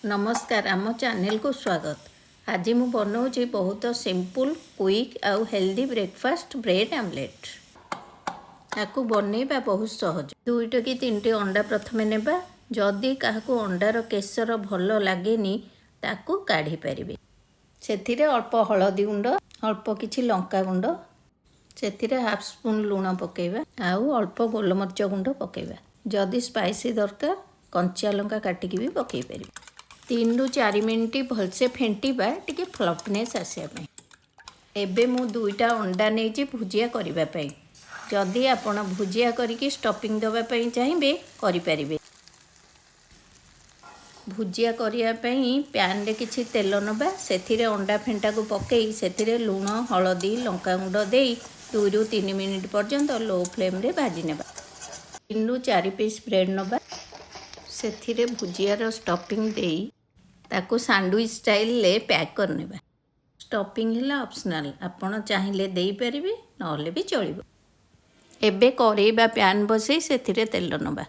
नमस्कार आम चैनल को स्वागत। आज मु बनाऊँगी बहुत सिंपल क्विक आउ हेल्दी ब्रेकफास्ट ब्रेड आमलेट। आपको बनैबा बहुत सहज। 2 कि 3 अंडा प्रथमे नेबा। जदि काहाकू अंडार केसर भल लागेनी ताकू काढ़ी पारिबे। सेथिरे अल्प हळदी गुंड, अल्प किछि लंका गुंड, सेथिरे हाफ स्पून लूण पकेइबा आउ अल्प गोलमरिच गुंड पकेइबा। जदि स्पाइसी दरकार कंचा लंका काटिकी भी पकई पारिबे। 3 ରୁ 4 मिनिट भलसे फेंटिबा टिके फ्लफनेस आसिया। एबे मु 2टा अंडा नहीं भुजिया करिबा पई। जदि आपण भुजिया करिकी स्टफिंग दबा पई चाहिए करि पारिबे। भुजिया करिया पई पैन रे किछि तेल नबा, सेथिरे अंडा फेंटा को पकई सेथिरे लूण हळदी लंका गुंड देई 2 ରୁ 3 मिनिट पर्यंत लो फ्लेम रे भाजी नेबा। 3 ରୁ 4 पीस ब्रेड नबा, सेथिरे भुजियार स्टफिंग देई ताकू सैंडविच स्टाइल ले पैक करनेबा। स्टफिंग है ऑप्शनल, आपण चाहिए दे पारिबे नले भी चलिबो। एबे करेई बा पैन बसई सेथिरे तेल नबा।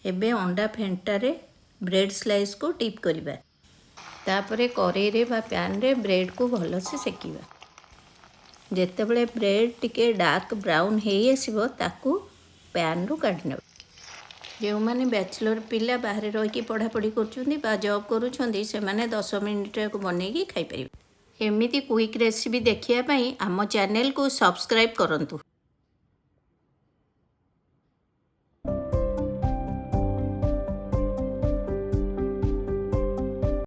एबे अंडा फेंटारे ब्रेड स्लाइस को डिप करिबा। तापरे करेई रे बा पैन रे ब्रेड को भल से सेकिबा। जेतेबेले ब्रेड टिके डार्क ब्राउन हेई आसीबो ताकू पैन रु काढी नेबा। जो मैंने बैचलर पिला बाहर रही पढ़ापढ़ी कर जॉब करुँच से 10 मिनिट को बनैकी खाईपर। एमती क्विक रेसिपी देखापी आम चैनल को सब्सक्राइब करंतु।